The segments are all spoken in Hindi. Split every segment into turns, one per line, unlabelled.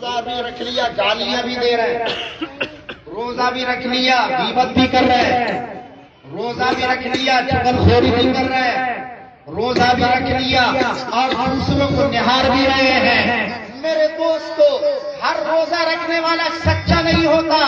रोजा भी रख लिया, गालियां भी दे रहे हैं, रोजा भी रख लिया, गीबत भी कर रहे हैं, रोजा भी रख लिया, चुगलखोरी भी कर रहे हैं, रोजा भी रख लिया और दूसरों को निहार भी रहे हैं। मेरे दोस्तों, हर रोजा रखने वाला सच्चा नहीं होता,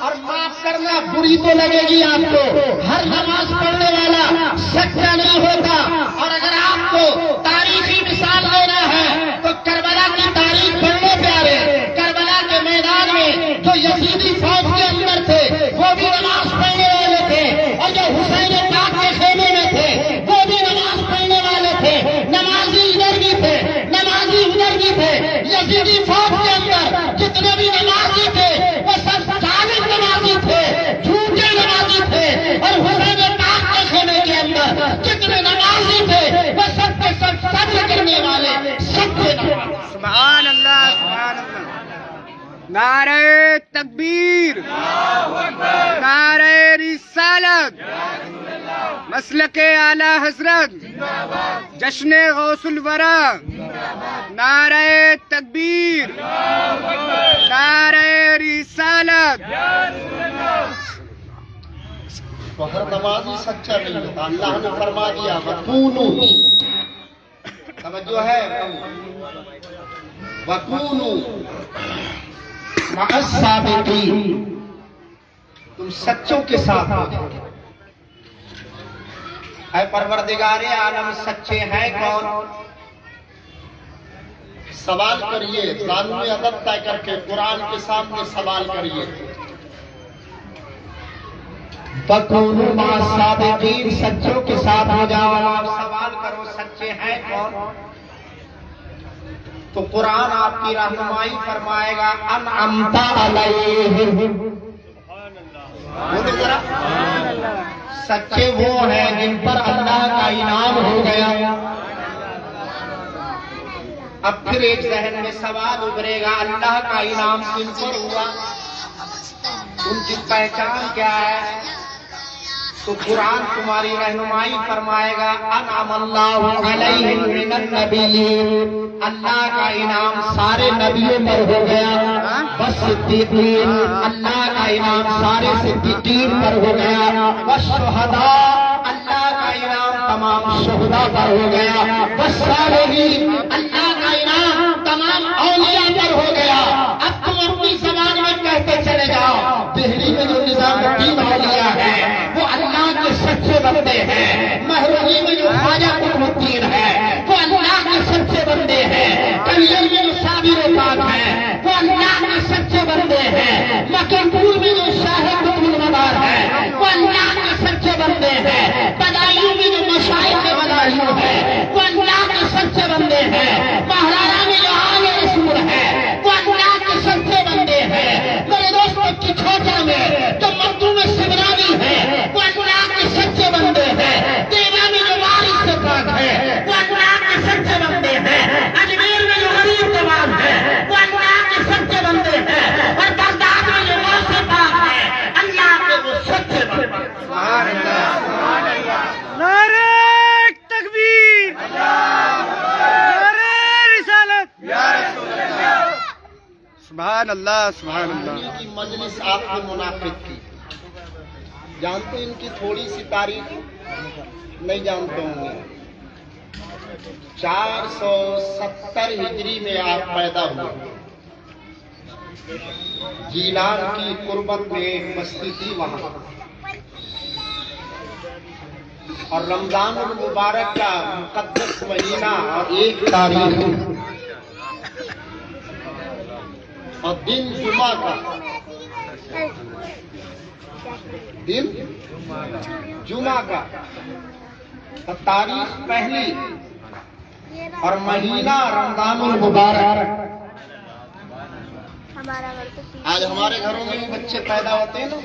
और माफ करना बुरी तो लगेगी आपको, हर नमाज पढ़ने वाला सच्चा नहीं होता। और अगर आपको तारीखी मिसाल लेना है तो करबला की तारीख पढ़ने प्यारे। करबला के मैदान में जो यजीदी फौज के अंदर थे वो भी नमाज पढ़ने वाले थे, और जो हुसैन पाक के खेमे में थे वो भी नमाज पढ़ने वाले थे। नमाजी इधर भी थे, नमाजी उधर भी थे। यजीदी फौज के अंदर जितने भी नमाजी थे वो सब जालिम नमाजी थे, झूठे नमाजी थे। और हुसैन पाक के खेमे के अंदर जितने नमाजी थे वो सब के सब सब्र करने वाले सच्चे नमाजी।
सुभान अल्लाह, सुभान अल्लाह। नारे तकबीर, नारे रिसालत, मसलके आला हजरत, जश्न गौसुल वरा, नारे तकबीर, नारे रिसालत।
तो हर नमाजी सच्चा नहीं होता। अल्लाह ने फरमा दिया वकूनू, समझो है, वकूनू मअस साबिकीन, तुम सच्चों के साथ हो जाओ। है परवरदिगारे आलम सच्चे हैं कौन? सवाल करिए, ज़ालिम अदब तय करके कुरान के सामने सवाल करिए। वकूनू मअस साबिकीन, सच्चों के साथ हो जाओ। आप सवाल करो सच्चे हैं कौन? तो कुरान आपकी रहनुमाई फरमाएगा अनअमता अलैहिम। बोलो जरा, सच्चे वो हैं जिन पर अल्लाह का इनाम हो गया। अब फिर एक जहन में सवाल उभरेगा, अल्लाह का इनाम किन पर हुआ, उनकी पहचान क्या है? तो कुरान तुम्हारी रहनुमाई फरमाएगा अनअमल्लाहु अलैहिम मिनन नबिय्यीन, अल्लाह का इनाम सारे नबियों पर हो गया। बस सिद्दीकीन, अल्लाह का इनाम सारे सिद्दीकीन पर हो गया। बस शुहदा, अल्लाह का इनाम तमाम शुहदा पर हो गया। बस सालिहीन, अल्लाह का इनाम तमाम औलिया पर हो गया। अब तुम अपनी जबान में कहते चले जाओ, दिल्ली में जो निजामुद्दीन औलिया है वो अल्लाह के सच्चे बंदे हैं। महरूमी में जो ख्वाजा कुतुबुद्दीन है वो अल्लाह के सच्चे बंदे हैं। कलियर में जो साबिर पाक है वो अल्लाह के सच्चे बंदे हैं। मकीनपुर में जो शाह कुतुबुल मदार है वो अल्लाह के सच्चे बंदे हैं। बदायूं में जो मशाइख बदायूं है वो अल्लाह के सच्चे बंदे हैं। महाराणा में जो आले रसूल है वो अल्लाह के सच्चे बंदे हैं। मेरे दोस्तों की छोटा में जो मद्दू में सिमरानी है वो अल्लाह के सच्चे बंदे हैं। देवा में जो वारिस से पाक है वो अल्लाह के सच्चे बंदे हैं। अजमेर में जो गरीब जवान है वो अल्लाह के सच्चे बंदे हैं। और बगदाद में जो मौत से पाक है अल्लाह के वो सच्चे बंदे हैं।
सुभान अल्लाह, सुभान अल्लाह। नारे तकबीर, नारे रिसालत, सुभान अल्लाह, सुभान अल्लाह।
की मजलिस आपने मुनाफिक की, जानते इनकी थोड़ी सी तारीख नहीं जानते होंगे। 470 हिजरी में आप पैदा हुए। जीलान की कुर्बत में एक बस्ती थी वहां, और रमजान मुबारक का मुकद्दस महीना और एक तारीख और दिन जुमा का, दिन जुमा का तारीख पहली और महीना रमजानुल मुबारक। आज हमारे घरों में भी बच्चे पैदा होते हैं ना,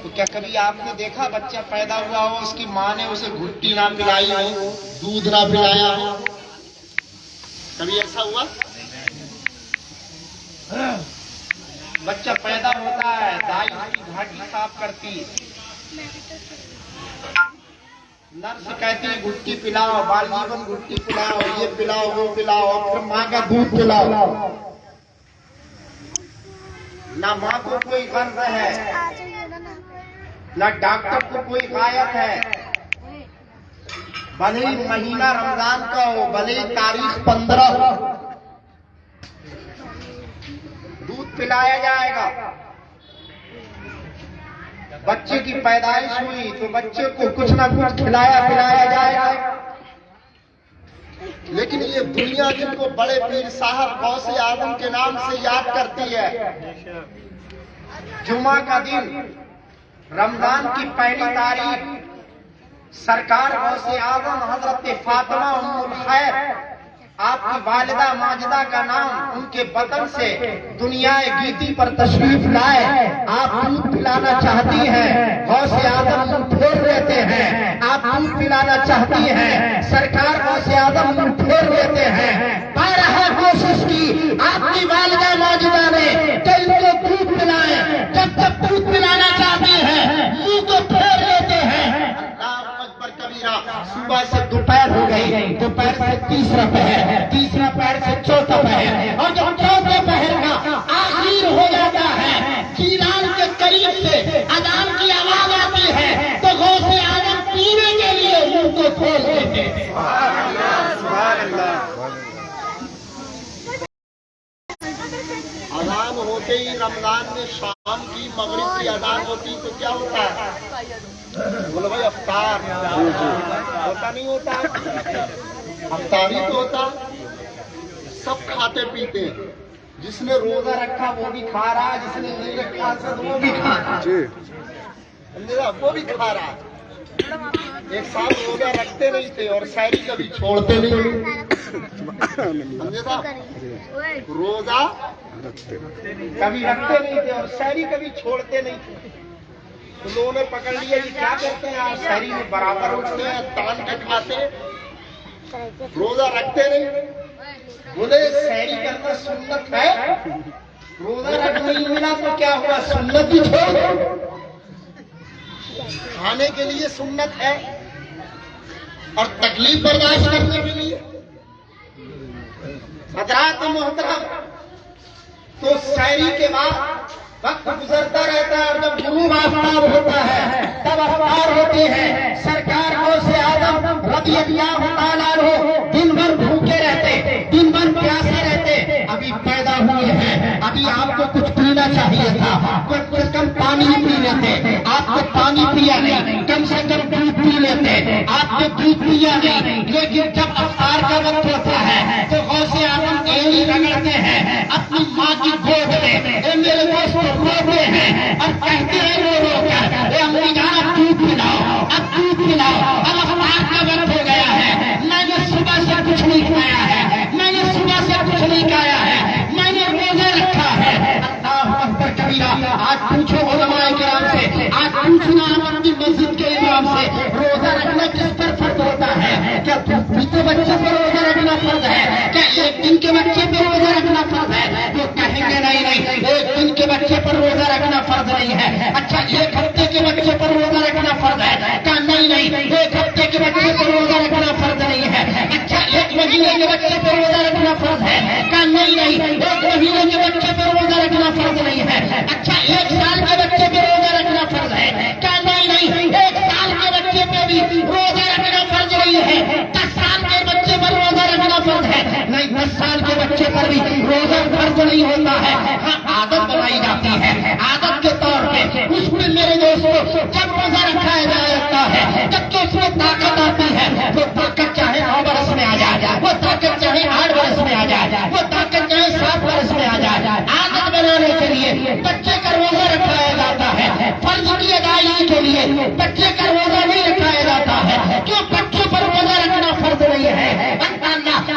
तो क्या कभी आपने देखा बच्चा पैदा हुआ हो उसकी माँ ने उसे घुट्टी ना पिलाई हो, दूध ना पिलाया हो? कभी ऐसा हुआ? बच्चा पैदा होता है, दाई उसकी घाटी साफ करती है, नर्स कहती है घुट्टी पिलाओ, बाल जीवन घुट्टी पिलाओ, ये पिलाओ वो पिलाओ, और फिर माँ का दूध पिलाओ। ना माँ को कोई गर्व है, ना डॉक्टर को कोई गायक है। भले ही महीना रमजान का हो, भले ही तारीख 15 हो, दूध पिलाया जाएगा। बच्चे की पैदाइश हुई तो बच्चे को कुछ ना कुछ खिलाया पिलाया जाएगा। लेकिन ये दुनिया जिनको बड़े पीर साहब गौसे आजम के नाम से याद करती है, जुमा का दिन, रमजान की पहली तारीख, सरकार गौसे आजम हजरत फातिमा उम्मुल खैर, आपकी वालिदा माजिदा का नाम उनके बदन से दुनिया गीती पर तशरीफ लाए। आप दूध पिलाना चाहती हैं, गौसे आजम मुंह फेर लेते हैं। आप दूध पिलाना चाहती हैं, सरकार गौसे आजम मुंह फेर लेते हैं। बारह कोशिश की आपकी वालिदा माजिदा ने कि इनको दूध पिलाएं, जब तक दूध पिलाना चाहती हैं मुंह को फेर लेते हैं। सुबह से दोपहर हो गई, दोपहर से तीसरा पहर, तीसरा पहर से चौथा पहर, और जब चौथे पहर का आखिर हो जाता है, कीरान के करीब से अजान की आवाज आती है, तो गौसे आजम पीने के लिए मुंह को खोल देते हैं। अजान होते ही रमजान में शाम की मगरिब की अजान होती तो क्या होता है? बोलो भाई अफ्तार होता नहीं होता? अफ्तारी तो होता, सब खाते पीते। जिसने रोजा रखा वो भी खा रहा, जिसने नहीं रखा वो भी खा रहा, वो भी खा रहा। एक साथ रोजा रखते नहीं थे और शायरी कभी छोड़ते नहीं, समझे साहब? रोजा कभी रखते नहीं थे और शायरी कभी छोड़ते नहीं थे। तो लोगों ने पकड़ लिया कि क्या करते हैं आप, शहरी में बराबर उठते हैं, तान के खाते, रोजा रखते नहीं। बोले शहरी करना सुन्नत है, रोजा रख नहीं मिला तो क्या हुआ, सुन्नत ही छोड़। खाने के लिए सुन्नत है और तकलीफ बर्दाश्त करने के लिए। हजरात मोहतरम, तो शायरी के बाद वक्त गुजरता रहता है और जब गुरूब आफ्ताब होता है तब अफ्तार होती है। सरकार गौसे आजम रज़ियल्लाहु ताला अन्हु दिन भर भूखे रहते, दिन भर प्यासे रहते। अभी पैदा हुए हैं, अभी आपको कुछ पीना चाहिए था, कम से कम पानी ही पी लेते। आपको पानी पिया नहीं, कम से कम दूध पी लेते। आपने दूध पिया नहीं, लेकिन जब अफ्तार का वक्त होता है तो गौसे आजम एड़ी रगड़ते हैं अपनी माँ की गोद में। मेरे दोस्त रोते हैं और कहते हैं रो रो कर, अम्मी जान अब दूध पिलाओ, अब दूध पिलाओ। अब अफ्तार का वक्त हो गया है, मैंने सुबह से कुछ नहीं खाया है, मैंने सुबह से कुछ नहीं खाया है, मैंने रोजा रखा है। अल्लाह अकबर कबीरा। आज पूछो उलमाए किराम से, आज पूछना अपनी मस्जिद के इमाम से, रोजा रखना किस पर फर्ज होता है? क्या दूसरे बच्चे पर रोजा रखना फर्ज है? क्या एक दिन के बच्चे पर रोजा रखना फर्ज है? तो कहेंगे नहीं नहीं, एक दिन के बच्चे पर रोजा रखना फर्ज नहीं है। अच्छा, एक हफ्ते के बच्चे पर रोजा रखना फर्ज है? क्या नहीं नहीं, एक हफ्ते के बच्चे पर रोजा रखना फर्ज नहीं है। अच्छा, एक महीने के बच्चे पर रोजा रखना फर्ज है? क्या नहीं नहीं, एक महीने के बच्चे पर रोजा रखना फर्ज नहीं है। अच्छा, एक साल के बच्चे पर रोजा रखना फर्ज है? क्या नहीं नहीं, एक साल के बच्चे पर भी रोजा रखना फर्ज नहीं है। 10 साल के बच्चे पर रोजा रखना फर्ज है? नहीं, 10 साल के बच्चे पर भी रोजा फर्ज नहीं होता है। हाँ, आदत बनाई जाती है, आदत के तौर पे उसमें मेरे दोस्तों जब रोजा रखाया जाता है जब तो उसमें ताकत आती है। वो ताकत चाहे 9 वर्ष में आ जाए, वो ताकत चाहे 8 वर्ष में आ जाए, वो ताकत चाहे 7 वर्ष में आ जाए। आदत बनाने के लिए बच्चे का रोजा रखाया जाता है, फर्ज की अदायगी के लिए बच्चे का रोजा नहीं रखाया जाता है। क्यों? बच्चों पर रोजा रखना फर्ज नहीं है।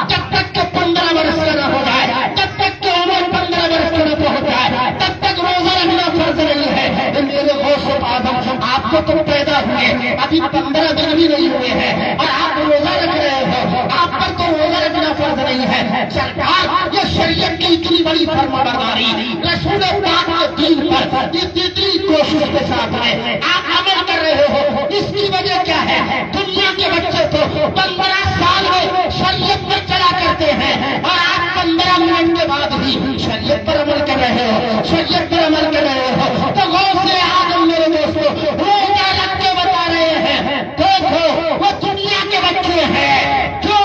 जब तक के 15 वर्ष का न हो जाए, जब तक की उम्र 15 वर्ष का न पहुंच जाए, तब तक रोजा रखना फर्ज नहीं है। मेरे गौसे आजम, आपको तो पैदा हुए अभी 15 दिन भी नहीं हुए हैं और आप रोजा रख रहे हो, आप पर तो रोजा रखना फर्ज नहीं है। सरकार ये शरीयत की इतनी बड़ी फर्माबरदारी, रसूल पाक के दीन पर इतनी कोशिश के साथ में आप अमल कर रहे हो। इसकी वजह क्या है? दुनिया के बच्चे तो 15 साल में शरीयत पर चला करते हैं और आप 15 मिनट के बाद ही शरीयत पर अमल कर रहे हो, शरीयत पर अमल कर रहे हो। तो गौसे आजम मेरे दोस्तों रोजा रख के बता रहे हैं, देखो वो दुनिया के बच्चे हैं जो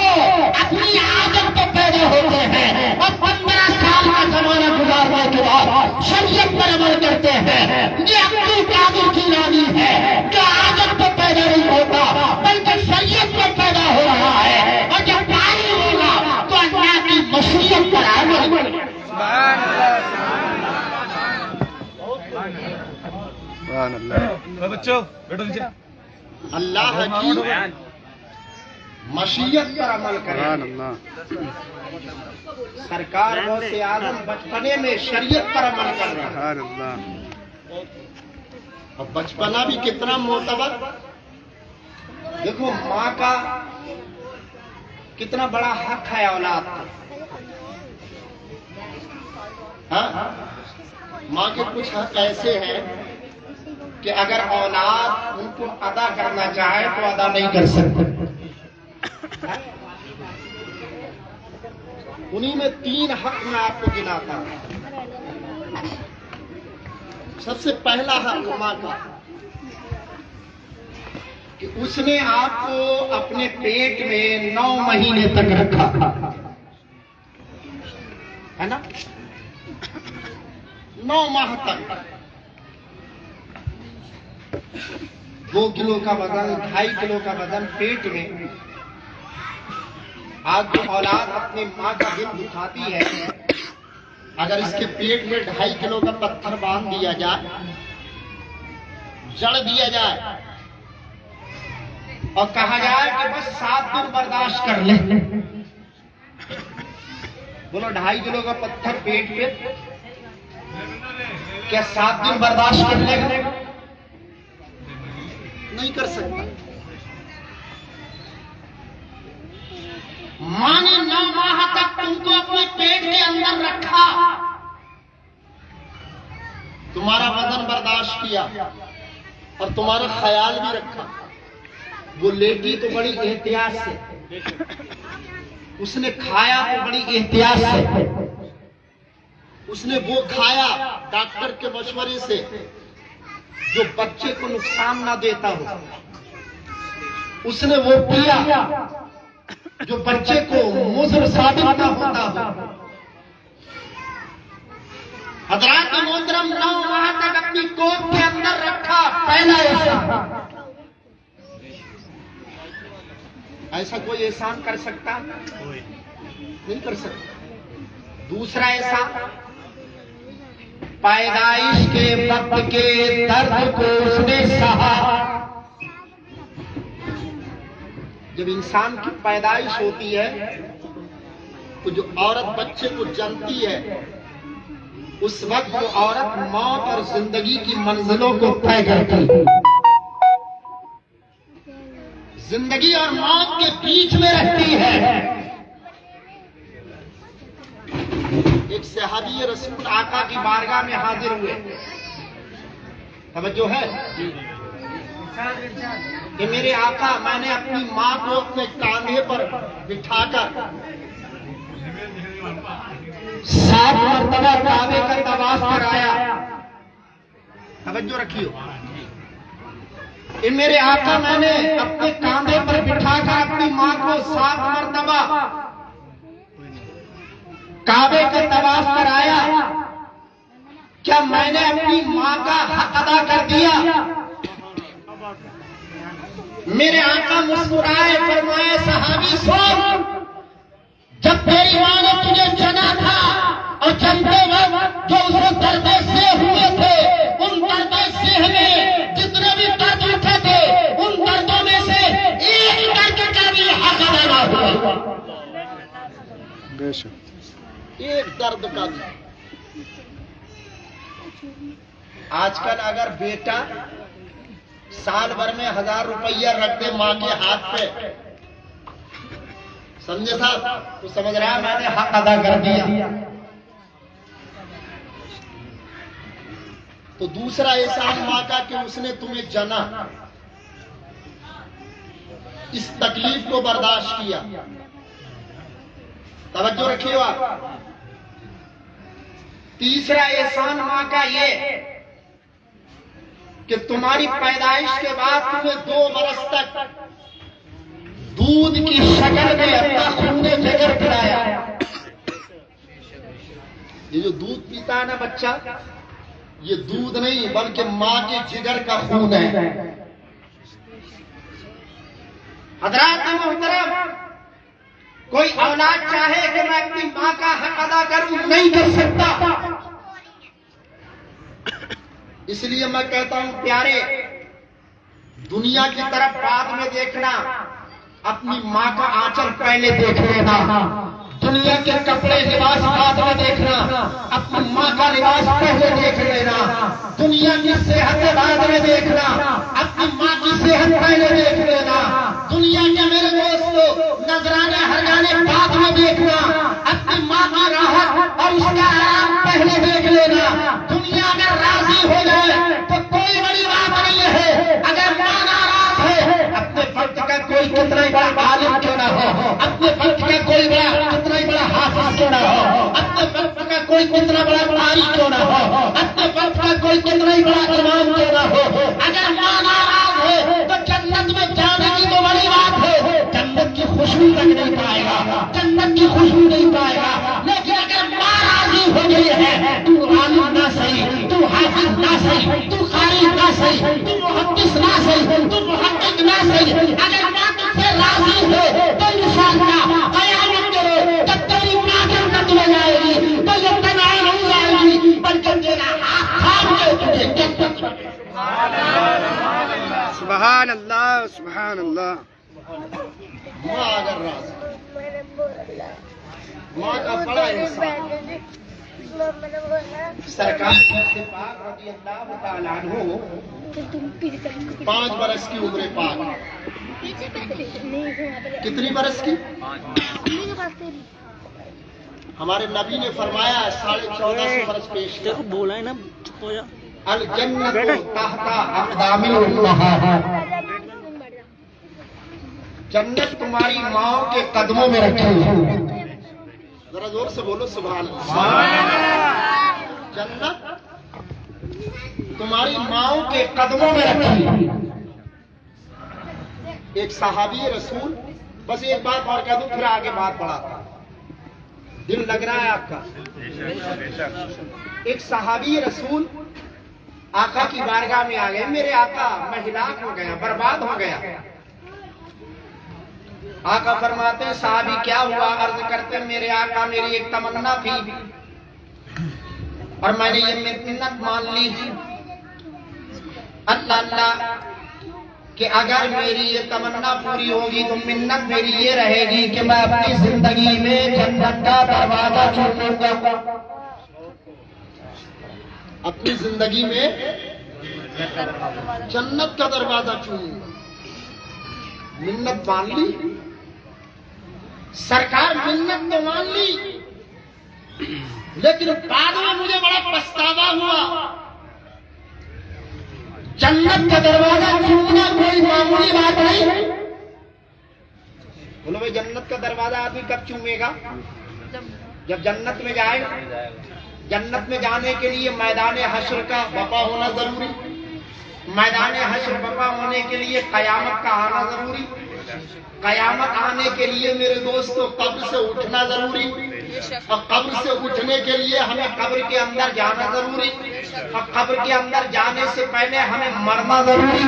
अपनी आदत पे पैदा होते हैं और 15 साल का जमाना गुजारने के बाद शरीयत पर अमल करते हैं। ये अब्दुल कादिर जिलानी है जो आदत पे पैदा नहीं होता बल्कि शरीयत पर पैदा हो रहा है, और जब पानी होगा तो अल्लाह की मशीयत पर अमल।
बच्चों बैठो नीचे।
अल्लाह की मशीयत पर अमल करें। सरकार गौसे आजम बचपने में शरीयत पर अमल कर रहा है, और बचपना भी कितना मोतबर। देखो माँ का कितना बड़ा हक है औलाद का। हाँ? माँ के कुछ हक ऐसे हैं कि अगर औलाद उनको अदा करना चाहे तो अदा नहीं कर सकते। उन्हीं में 3 हक मैं आपको गिनाता हूं। सबसे पहला हक माँ का कि उसने आपको अपने पेट में 9 महीने तक रखा, है ना? 9 माह तक 2 किलो का वजन, 2.5 किलो का वजन पेट में। आज जो औलाद अपनी माँ का दिल दुखाती है, अगर इसके पेट में 2.5 किलो का पत्थर बांध दिया जाए, जड़ दिया जाए और कहा जाए कि बस 7 दिन बर्दाश्त कर ले, बोलो 2.5 किलो का पत्थर पेट पे क्या 7 दिन बर्दाश्त कर लेगा? नहीं कर सकता। माँ ने 9 माह तक तुमको अपने पेट के अंदर रखा, तुम्हारा वजन बर्दाश्त किया और तुम्हारा ख्याल भी रखा। वो लेटी तो बड़ी एहतियात से, उसने खाया तो बड़ी एहतियात से, उसने वो खाया डॉक्टर के मशवरे से जो बच्चे को नुकसान ना देता हो, उसने वो पिया जो बच्चे को मुज़र साबित ना होता हो। हज़रात मोहतरम 9 माह तक अपनी गोद के अंदर रखा। पहला ऐसा कोई एहसान कर सकता? नहीं कर सकता। दूसरा एहसान, पैदाइश के वक्त के दर्द को उसने सहा। जब इंसान की पैदाइश होती है तो जो औरत बच्चे को जन्मती है, उस वक्त वो औरत मौत और जिंदगी की मंजिलों को तय करती है। जिंदगी और मौत के बीच में रहती है। एक सहाबी रसूल आका की बारगाह में हाजिर हुए। तवज्जो है कि मेरे आका, मैंने अपनी माँ को अपने कांधे पर बिठाकर 7 मरतबा काबे का तवाफ कराया। तवज्जो रखियो, ये मेरे आका, मैंने अपने कांधे पर बिठाकर अपनी माँ को 7 मरतबा काबे का तवाफ कराया। क्या मैंने अपनी माँ का हक अदा कर दिया? मेरे आका मुस्कुराए, फरमाए, सहाबी सुन, जब तेरी माँ ने तुझे जना था और जन्मते वक्त जो उसे दर्द से हुए थे, उन दर्द से हमें जितने भी दर्द उठे थे, उन दर्दों में से एक दर्द का भी हक अदा ना हुआ। एक दर्द का भी। आजकल अगर बेटा साल भर में 1000 रुपया रख दे माँ के हाथ पे, समझे साहब, तो समझ रहा है मैंने हक अदा कर दिया।
तो दूसरा एहसान माँ का कि उसने तुम्हें जना, इस तकलीफ को बर्दाश्त किया। तवज्जो रखिए आप।
तीसरा एहसान माँ का ये कि तुम्हारी पैदाइश के बाद तुम्हें 2 बरस तक दूध की शक्ल में अपना खूने जिगर पिलाया।
ये जो दूध पीता है ना बच्चा, ये दूध नहीं बल्कि माँ के जिगर का खून है।
हजरात मोहतरम, कोई औलाद चाहे कि मैं अपनी माँ का हक अदा करूं, नहीं कर सकता।
इसलिए मैं कहता हूं प्यारे, दुनिया की तरफ बाद में देखना, अपनी माँ का आंचल पहले देख लेना। दुनिया के कपड़े लिबास बाद में देखना, अपनी माँ का लिबास पहले देख लेना। दुनिया की सेहत बाद में देखना, अपनी माँ की सेहत पहले देख लेना। दुनिया के मेरे दोस्तों नजराने हरगाने बाद में देखना, अपनी माँ की राहत और उसका आराम पहले देख लेना। दुनिया अगर राजी हो जाए तो कोई बड़ी बात नहीं है, अगर माँ नाराज है, अपने वक्त का कोई कितना ही बड़ा आलिम क्यों ना हो, अपने वक्त का कोई कितना ही बड़ा हाफिज क्यों ना हो, अपने वक्त का कोई कितना बड़ा कारी क्यों ना हो, अपने वक्त का कोई कितना ही बड़ा इमाम क्यों ना हो, अगर माँ नाराज है तो जन्नत में जाने की तो बड़ी बात है, जन्नत की खुशबू तक नहीं पाएगा, जन्नत की खुशबू नहीं पाएगा। लेकिन अगर माँ राजी हो गई है, तू आलिम ना सही, तू हाफिज ना सही, तू कारी ना सही, तू मुहद्दिस ना सही, तू मुहक्किक ना सही, अगर माँ तुझसे राजी हो तो इंशाअल्लाह क़यामत के रोज़ जब तेरी माँ जन्नत में जाएगी तो ये तन्हा नहीं आएगी, बल्कि तेरा हाथ थाम के तुझे जन्नत में।
सुभान अल्लाह, सुभान अल्लाह।
माँ अगर राजी, माँ का बड़ा इंसान।
सरकार के पाक रज़ियल्लाहु ताला अन्हु
5 बरस की उम्र पाक। कितनी बरस की? हमारे नबी ने फरमाया 14.5 बरस पेश किया।
बोला है ना, चुप हो जा।
अल जन्नतु तहता अक़दामिल उम्महात,
जन्नत तुम्हारी माओ के कदमों में रखी है।
जरा जोर से बोलो सुभान अल्लाह। जन्नत तुम्हारी माओ के कदमों में रखी है। एक सहाबी रसूल, बस एक बात और कह दूं फिर आगे बात बढ़ाता। दिल लग रहा है आपका? एक सहाबी रसूल आका की बारगाह में आ गए, मेरे आका मैं हिलाक हो गया, बर्बाद हो गया। आका फरमाते हैं साहबी क्या हुआ? अर्ज करते हैं मेरे आका मेरी एक तमन्ना थी और मैंने ये मिन्नत मान ली थी अल्लाह अल्लाह कि अगर मेरी ये तमन्ना पूरी होगी तो मिन्नत मेरी ये रहेगी कि मैं अपनी जिंदगी में जन्नत का दरवाजा चूमूंगा। अपनी जिंदगी में जन्नत का दरवाजा चूमूंगा। मिन्नत मान ली सरकार, मिन्नत तो मान ली, लेकिन बाद में मुझे बड़ा पछतावा हुआ। जन्नत का दरवाजा चूमना कोई मामूली बात नहीं। बोलो भाई, जन्नत का दरवाजा आदमी कब चूमेगा? जब जन्नत में जाए। जन्नत में जाने के लिए मैदान हश्र का बपा होना जरूरी। मैदान हश्र बपा होने के लिए कयामत का आना जरूरी। कयामत आने के लिए मेरे दोस्तों कब्र से उठना जरूरी। और कब्र से उठने के लिए हमें कब्र के अंदर जाना जरूरी। और कब्र के अंदर जाने से पहले हमें मरना जरूरी।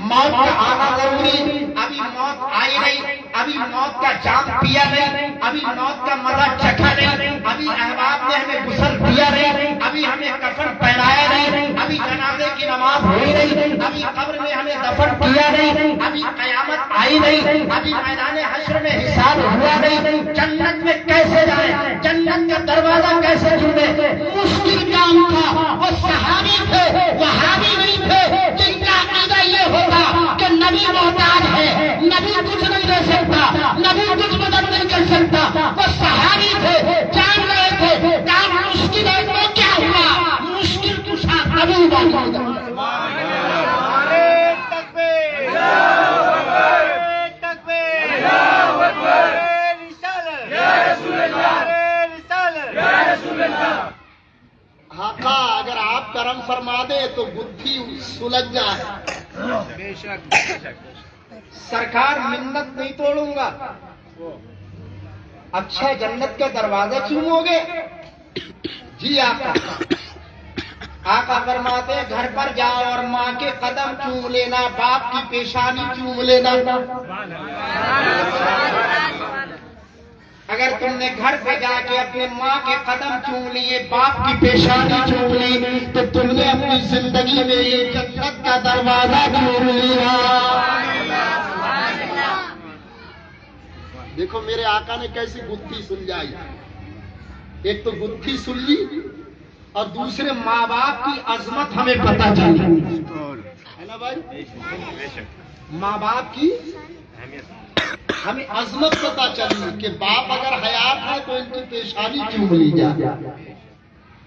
मौत का आना जरूरी। अभी मौत आई नहीं, अभी मौत का जाम पिया नहीं, अभी मौत का मजा चखा नहीं, अभी अहबाब ने हमें गुसल दिया नहीं, अभी हमें कफन पहनाया नहीं, अभी जनाजे की नमाज हुई नहीं, अभी कब्र में हमें दफन किया नहीं, अभी कयामत आई नहीं, अभी मैदान हश्र में हिसाब हुआ नहीं। जन्नत में कैसे जाए? जन्नत का दरवाजा कैसे ढूंढे? मुश्किल काम था। वो सहाबी थे, वहाबी नहीं थे, जिनका अकीदा ये होगा कि नबी मोहताज है, नबी कुछ नहीं दे सकता, नबी कुछ मदद नहीं कर सकता। वो सहाबी थे, जान रहे थे काम मुश्किल है तो क्या हुआ? मुश्किल कुछ नबी बन आका अगर आप करम फरमा दे तो बुद्धि सुलझ जाए। सरकार मिन्नत नहीं तोड़ूंगा। अच्छा जन्नत के दरवाजे चूमोगे? जी आका। आका फरमाते घर पर जाओ और माँ के कदम चूम लेना, बाप की पेशानी चूम लेना। अगर तुमने घर पे जाके अपने माँ के कदम चूम लिए, बाप की पेशानी चूम ली, तो तुमने अपनी जिंदगी में ये जन्नत का दरवाजा चूम लिया। देखो मेरे आका ने कैसी बुद्धि सुलझाई। एक तो बुद्धि सुलझी और दूसरे माँ बाप की अजमत हमें पता चली, है ना भाई? माँ बाप की हमें अजमत पता चली कि बाप अगर हयात है तो इनकी पेशानी चूम ली जाए,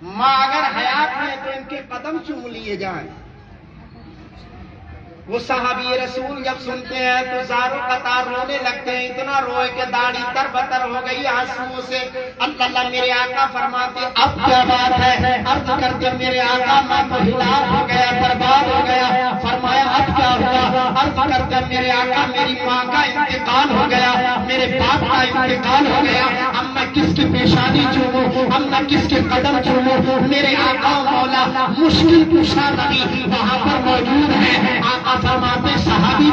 माँ अगर हयात है तो इनके कदम चूम लिए जाए। वो सहाबी रसूल जब सुनते हैं तो ज़ारों कतार रोने लगते हैं, इतना रोए कि दाढ़ी तरबतर हो गई आंसुओं से। अल्लाह मेरे आका फरमाते अब क्या बात है? अर्ज करते मेरे आका मैं तो हिलाक हो गया, बर्बाद हो गया। फरमाया अब क्या हुआ? अर्ज करते मेरे आका मेरी माँ का इंतकाल हो गया, मेरे बाप का इंतकाल हो गया। अब मैं किसकी पेशानी चूमूं, अब मैं किसके कदम चूमूं? मेरे आका मौला मुश्किल कुशा नबी वहां पर मौजूद है। आका फरमाते सहाबी